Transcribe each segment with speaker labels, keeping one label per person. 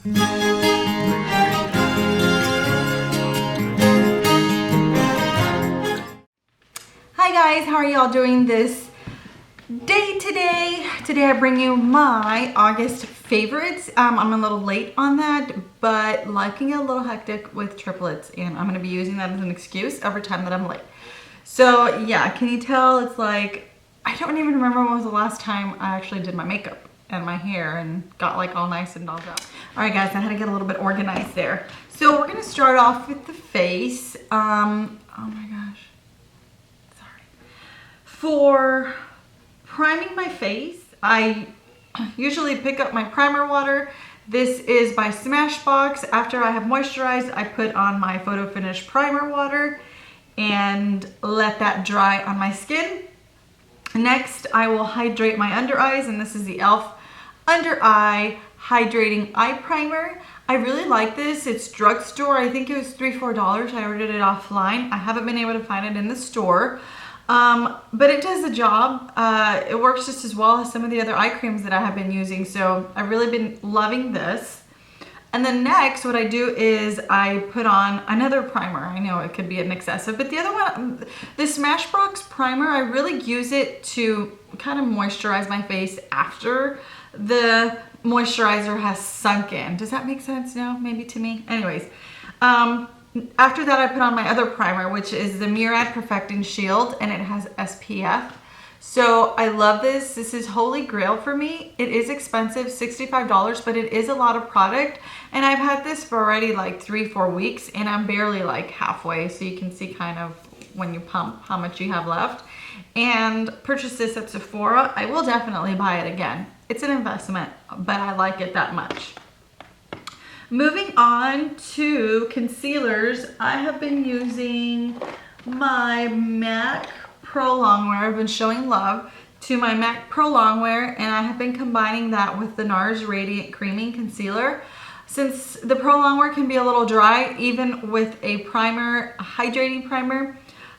Speaker 1: Hi guys, how are y'all doing this day today? Today I bring you my August favorites. I'm a little late on that, but liking it a little hectic with triplets, and I'm gonna be using that as an excuse every time that I'm late. So yeah, can you tell it's like, I don't even remember when was the last time I actually did my makeup and my hair and got like all nice and dolled up. All right guys, I had to get a little bit organized there. So we're gonna start off with the face. Oh my gosh. For priming my face, I usually pick up my primer water. This is by Smashbox. After I have moisturized, I put on my Photo Finish primer water and let that dry on my skin. Next, I will hydrate my under eyes, and this is the e.l.f. Under Eye Hydrating Eye Primer. I really like this. It's drugstore. I think it was $3 or $4. I ordered it offline. I haven't been able to find it in the store. But it does the job. It works just as well as some of the other eye creams that I have been using. So I've really been loving this. And then next, what I do is I put on another primer. I know it could be an excessive, but the other one, the Smashbox primer, I really use it to kind of moisturize my face after the moisturizer has sunk in. Does that make sense now? Maybe to me? Anyways, after that, I put on my other primer, which is the Murad Perfecting Shield, and it has SPF. So I love this. This is holy grail for me. It is expensive, $65, but it is a lot of product. And I've had this for already like 3-4 weeks, and I'm barely like halfway. So you can see kind of when you pump how much you have left. And purchase this at Sephora. I will definitely buy it again. It's an investment, but I like it that much. Moving on to concealers, I have been using my MAC ProLong Wear. I've been showing love to my MAC ProLong Wear, and I have been combining that with the Nars Radiant Creaming Concealer. Since the ProLong Wear can be a little dry, even with a primer, a hydrating primer,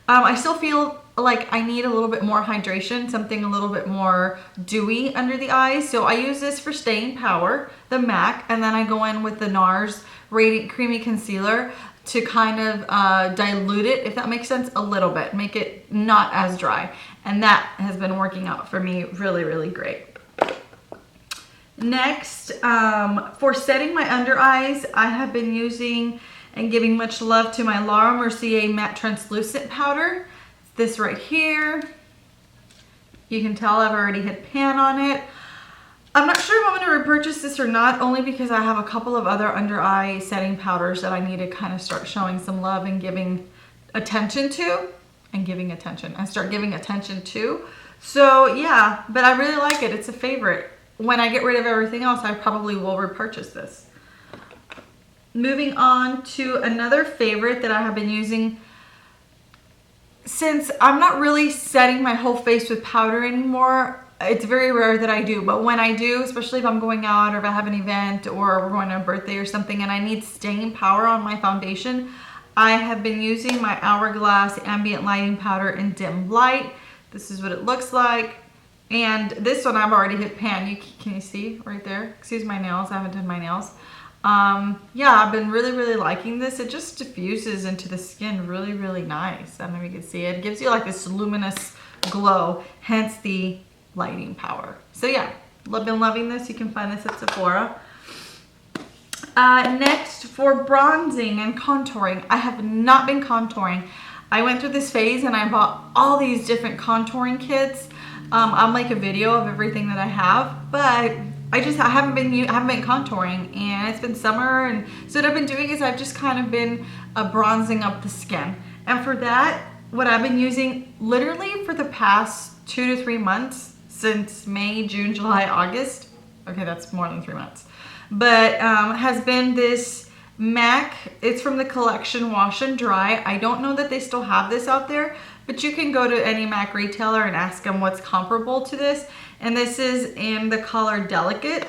Speaker 1: I still feel like I need a little bit more hydration, something a little bit more dewy under the eyes. So I use this for staying power, the MAC, and then I go in with the Nars Radiant Creamy Concealer to kind of dilute it, if that makes sense, a little bit, make it not as dry. And that has been working out for me really, really great. Next, for setting my under eyes, I have been using and giving much love to my Laura Mercier Matte Translucent Powder. This right here. You can tell I've already hit pan on it. I'm not sure if I'm going to repurchase this or not, only because I have a couple of other under eye setting powders that I need to kind of start showing some love and giving attention to. Start giving attention to. So yeah, but I really like it. It's a favorite. When I get rid of everything else, I probably will repurchase this. Moving on to another favorite that I have been using. Since I'm not really setting my whole face with powder anymore, it's very rare that I do, but when I do, especially if I'm going out or if I have an event or we're going to a birthday or something and I need staying power on my foundation, I have been using my Hourglass Ambient Lighting Powder in Dim Light. This is what it looks like. And this one I've already hit pan. Can you see right there? Excuse my nails, I haven't done my nails. Yeah, I've been really, really liking this. It just diffuses into the skin really, really nice. I don't know if you can see it. It gives you like this luminous glow, hence the lighting power. So yeah, I've been loving this. You can find this at Sephora. Next, for bronzing and contouring, I have not been contouring. I went through this phase and I bought all these different contouring kits. I'll make a video of everything that I have, but I haven't been contouring, and it's been summer, and so what I've been doing is I've just kind of been bronzing up the skin. And for that, what I've been using literally for the past 2 to 3 months, since May, June, July, August, okay, that's more than 3 months, but has been this MAC. It's from the collection Wash and Dry. I don't know that they still have this out there, but you can go to any MAC retailer and ask them what's comparable to this. And this is in the color Delicate.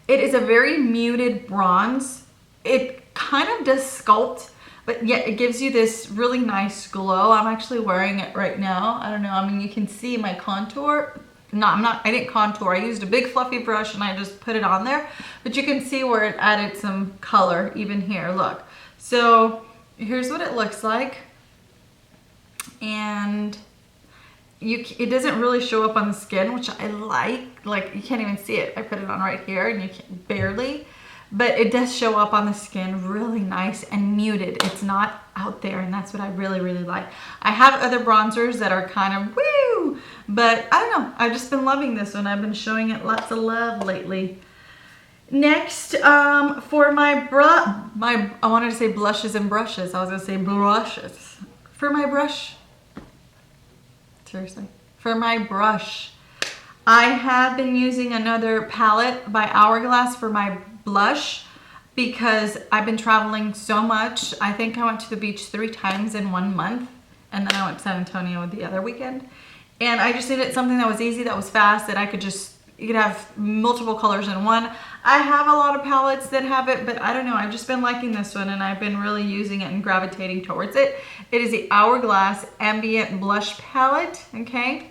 Speaker 1: It is a very muted bronze. It kind of does sculpt, but yet it gives you this really nice glow. I'm actually wearing it right now. I don't know, I mean, you can see my contour. no, I didn't contour. I used a big fluffy brush and I just put it on there. But you can see where it added some color even here, look. So here's what it looks like. And it doesn't really show up on the skin, which I like you can't even see it. I put it on right here and you can't barely, but it does show up on the skin really nice and muted. It's not out there, and that's what I really, really like. I have other bronzers that are kind of woo, but I don't know. I've just been loving this one. I've been showing it lots of love lately. Next, for my I wanted to say blushes and brushes. I was gonna say brushes. For my brush, seriously, for my brush, I have been using another palette by Hourglass for my blush because I've been traveling so much. I think I went to the beach 3 times in 1 month, and then I went to San Antonio the other weekend. And I just needed something that was easy, that was fast, that I could just, you could have multiple colors in one. I have a lot of palettes that have it, but I don't know, I've just been liking this one and I've been really using it and gravitating towards it. It is the Hourglass Ambient Blush Palette, okay?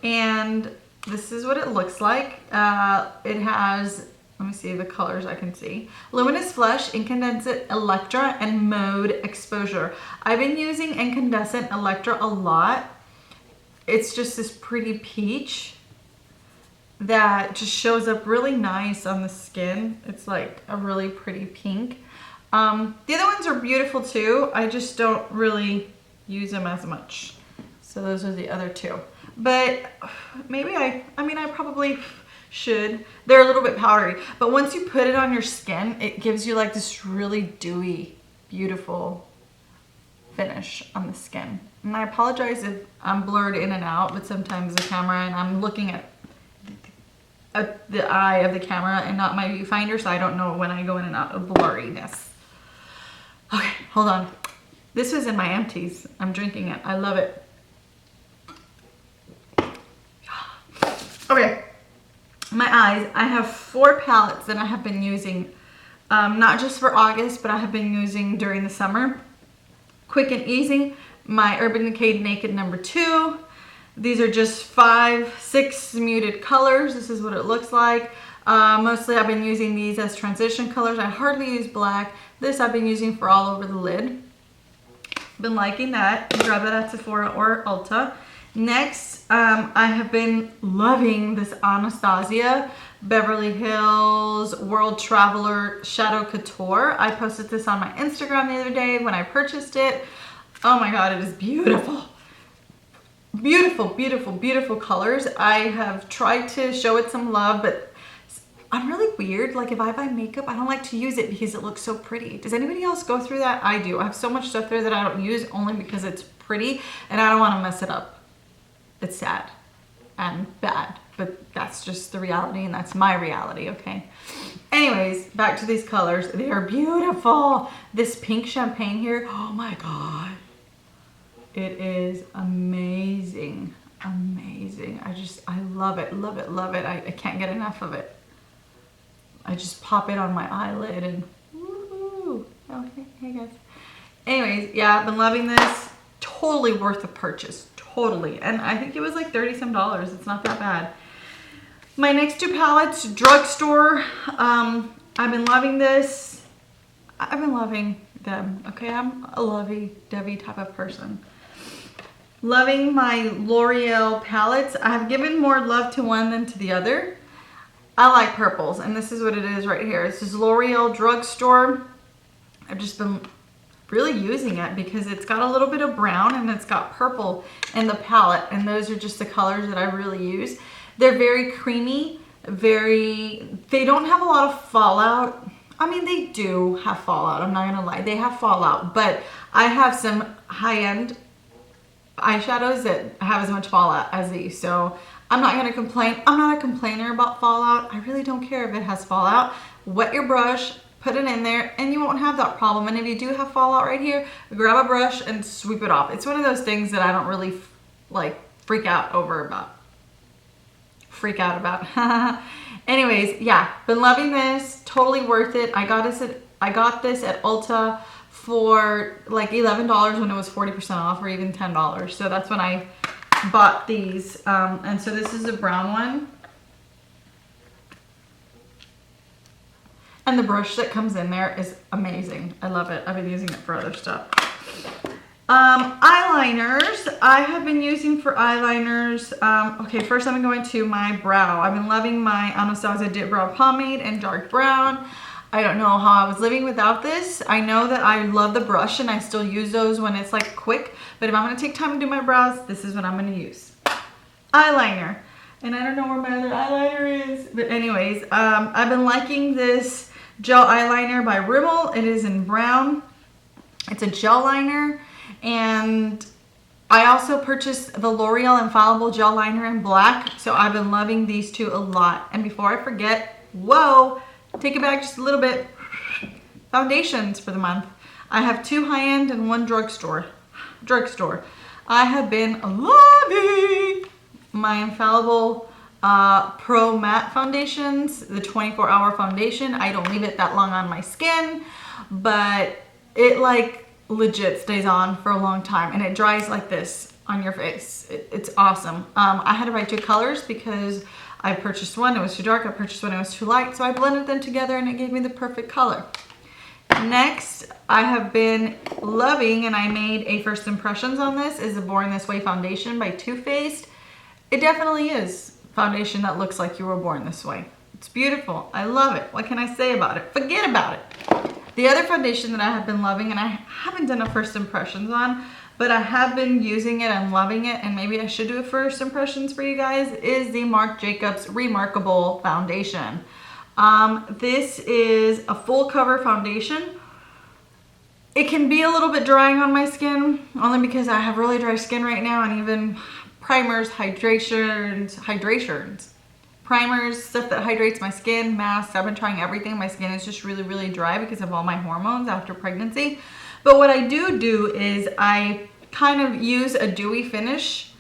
Speaker 1: And this is what it looks like. It has, let me see the colors I can see. Luminous Flush, Incandescent Electra, and Mode Exposure. I've been using Incandescent Electra a lot. It's just this pretty peach that just shows up really nice on the skin. It's like a really pretty pink. The other ones are beautiful too. I just don't really use them as much. So those are the other two. But maybe I probably should. They're a little bit powdery, but once you put it on your skin, it gives you like this really dewy, beautiful finish on the skin. And I apologize if I'm blurred in and out, but sometimes the camera, and I'm looking at the eye of the camera and not my viewfinder, so I don't know when I go in and out of blurriness. Okay, hold on. This was in my empties. I'm drinking it. I love it. Okay, my eyes. I have 4 palettes that I have been using, not just for August, but I have been using during the summer. Quick and Easy, my Urban Decay Naked number 2. These are just 5, 6 muted colors. This is what it looks like. Mostly I've been using these as transition colors. I hardly use black. This I've been using for all over the lid. Been liking that. Grab that at Sephora or Ulta. Next, I have been loving this Anastasia Beverly Hills World Traveler Shadow Couture. I posted this on my Instagram the other day when I purchased it. Oh my God, it is beautiful. Beautiful, beautiful, beautiful colors. I have tried to show it some love, but I'm really weird. Like if I buy makeup, I don't like to use it because it looks so pretty. Does anybody else go through that? I do. I have so much stuff there that I don't use only because it's pretty and I don't want to mess it up. It's sad and bad, but that's just the reality and that's my reality, okay? Anyways, back to these colors. They are beautiful. This pink champagne here, oh my God. It is amazing, amazing. I love it, love it, love it. I can't get enough of it. I just pop it on my eyelid and woohoo. Oh, hey guys. Anyways, yeah, I've been loving this. Totally worth the purchase, totally. And I think it was like 30 some dollars. It's not that bad. My next 2 palettes, drugstore. I've been loving this. I've been loving them, okay? I'm a lovey-dovey type of person. Loving my L'Oreal palettes. I have given more love to one than to the other. I like purples, and this is what it is right here. This is L'Oreal Drugstore. I've just been really using it because it's got a little bit of brown and it's got purple in the palette, and those are just the colors that I really use. They're very creamy, they don't have a lot of fallout. I mean, they do have fallout, I'm not gonna lie. They have fallout, but I have some high-end eyeshadows that have as much fallout as these, so I'm not gonna complain. I'm not a complainer about fallout. I really don't care if it has fallout. Wet your brush, put it in there, and you won't have that problem. And if you do have fallout right here, grab a brush and sweep it off. It's one of those things that I don't really like freak out about. Anyways, yeah, been loving this. Totally worth it. I got this at Ulta for like $11 when it was 40% off, or even $10. So that's when I bought these. And so this is a brown one. And the brush that comes in there is amazing. I love it. I've been using it for other stuff. Eyeliners. I have been using for eyeliners. Okay, first I'm going to my brow. I've been loving my Anastasia Dip Brow Pomade in dark brown. I don't know how I was living without this. I know that I love the brush and I still use those when it's like quick. But if I'm going to take time to do my brows, this is what I'm going to use. Eyeliner. And I don't know where my other eyeliner is. But anyways, I've been liking this gel eyeliner by ReMARCable. It is in brown. It's a gel liner. And I also purchased the Loreal Infallible gel liner in black. So I've been loving these two a lot. And before I forget, whoa, take it back just a little bit. Foundations for the month. I have 2 high-end and 1 drugstore. I have been loving my Infallible Pro Matte foundations, the 24-hour foundation. I don't leave it that long on my skin, but it like legit stays on for a long time and it dries like this on your face. It's awesome. I had to buy 2 colors because I purchased one, it was too dark. I purchased one, it was too light. So I blended them together and it gave me the perfect color. Next, I have been loving, and I made a first impressions on this, is the Born This Way foundation by Too Faced. It definitely is foundation that looks like you were born this way. It's beautiful. I love it. What can I say about it? Forget about it. The other foundation that I have been loving, and I haven't done a first impressions on, but I have been using it and loving it, and maybe I should do a first impressions for you guys, is the Marc Jacobs ReMARCable foundation. This is a full cover foundation. It can be a little bit drying on my skin, only because I have really dry skin right now, and even primers, hydrations, primers, stuff that hydrates my skin, masks. I've been trying everything. My skin is just really, really dry because of all my hormones after pregnancy. But what I do is I kind of use a dewy finish.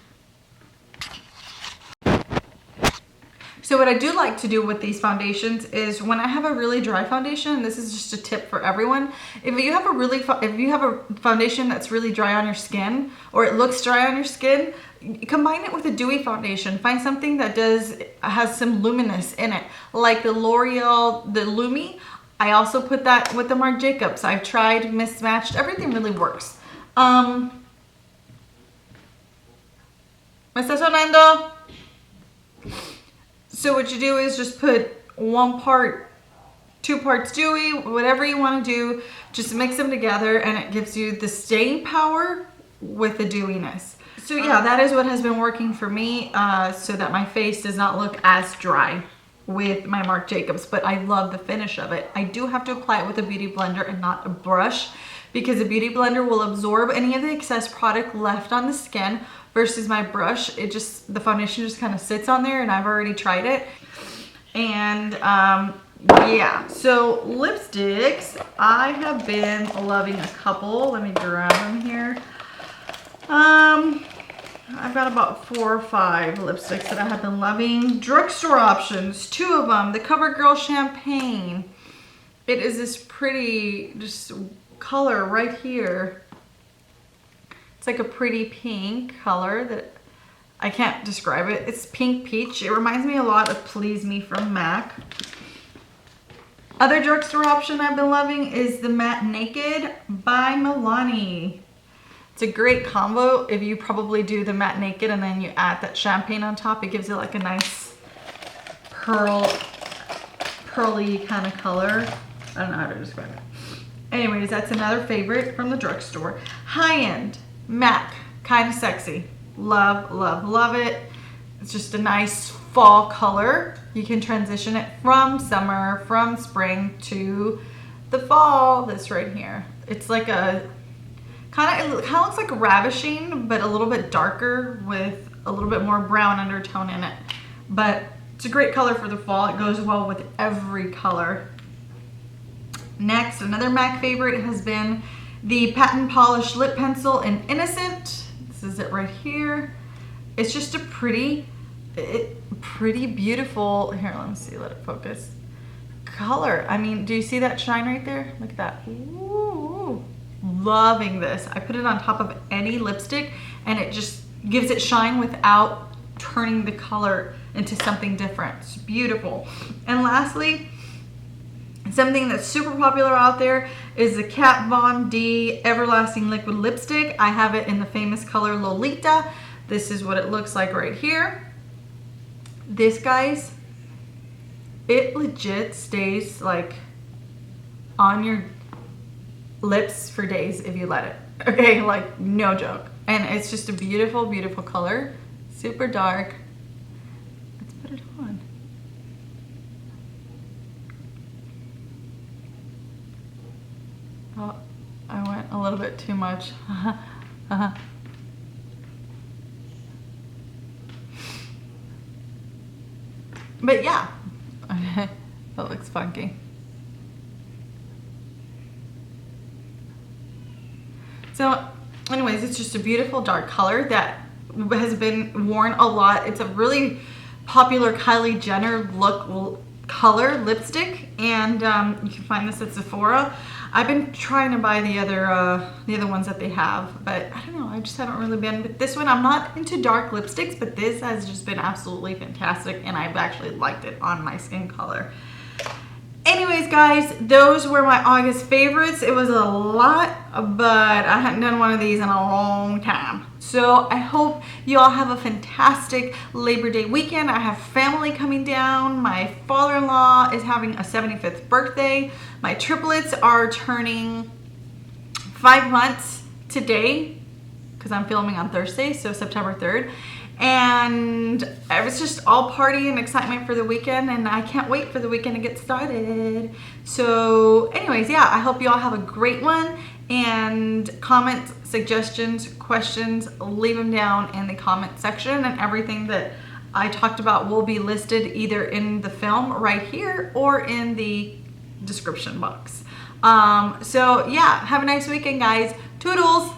Speaker 1: So what I do like to do with these foundations is when I have a really dry foundation, and this is just a tip for everyone, if you have a foundation that's really dry on your skin, or it looks dry on your skin, combine it with a dewy foundation. Find something that has some luminous in it, like the L'Oreal, the Lumi. I also put that with the Marc Jacobs. I've tried, mismatched, everything really works. ¿Me está sonando? So what you do is just put 1 part, 2 parts dewy, whatever you want to do, just mix them together and it gives you the staying power with the dewiness. So yeah, that is what has been working for me, so that my face does not look as dry with my Marc Jacobs, but I love the finish of it. I do have to apply it with a beauty blender and not a brush, because a beauty blender will absorb any of the excess product left on the skin, versus my brush, the foundation just kind of sits on there, and I've already tried it. And yeah, so lipsticks, I have been loving a couple. Let me grab them here. I've got about 4 or 5 lipsticks that I have been loving. Drugstore options, 2 of them. The Covergirl Champagne. It is this pretty just color right here. It's like a pretty pink color that I can't describe it. It's pink peach. It reminds me a lot of Please Me from MAC. Other drugstore option I've been loving is the Matte Naked by Milani. It's a great combo if you probably do the Matte Naked and then you add that champagne on top. It gives it like a nice pearly kind of color. I don't know how to describe it. Anyways, that's another favorite from the drugstore. High-end MAC, kind of sexy. Love, love, love it. It's just a nice fall color. You can transition it from summer, from spring to the fall. This right here. It's like a it looks like Ravishing, but a little bit darker with a little bit more brown undertone in it. But it's a great color for the fall. It goes well with every color. Next, another MAC favorite has been the Patent Polish Lip Pencil in Innocent. This is it right here. It's just a pretty beautiful, here, let me see, let it focus, color. I mean, do you see that shine right there? Look at that. Ooh, loving this. I put it on top of any lipstick and it just gives it shine without turning the color into something different. It's beautiful. And lastly, something that's super popular out there is the Kat Von D Everlasting Liquid Lipstick. I have it in the famous color Lolita. This is what it looks like right here. This, guys, it legit stays like on your lips for days if you let it. Okay, like no joke. And it's just a beautiful, beautiful color. Super dark. Let's put it on. Oh, I went a little bit too much. But yeah, that looks funky. So anyways, it's just a beautiful dark color that has been worn a lot. It's a really popular Kylie Jenner look color lipstick, and you can find this at Sephora. I've been trying to buy the other ones that they have, but I don't know, I just haven't really been with this one. I'm not into dark lipsticks, but this has just been absolutely fantastic, and I've actually liked it on my skin color. Anyways, guys, those were my August favorites. It was a lot, but I hadn't done one of these in a long time. So I hope you all have a fantastic Labor Day weekend. I have family coming down. My father-in-law is having a 75th birthday. My triplets are turning 5 months today because I'm filming on Thursday, so September 3rd. And it was just all party and excitement for the weekend, and I can't wait for the weekend to get started. So anyways, yeah, I hope you all have a great one, and comments, suggestions, questions, leave them down in the comment section, and everything that I talked about will be listed either in the film right here or in the description box. So yeah, have a nice weekend, guys. Toodles!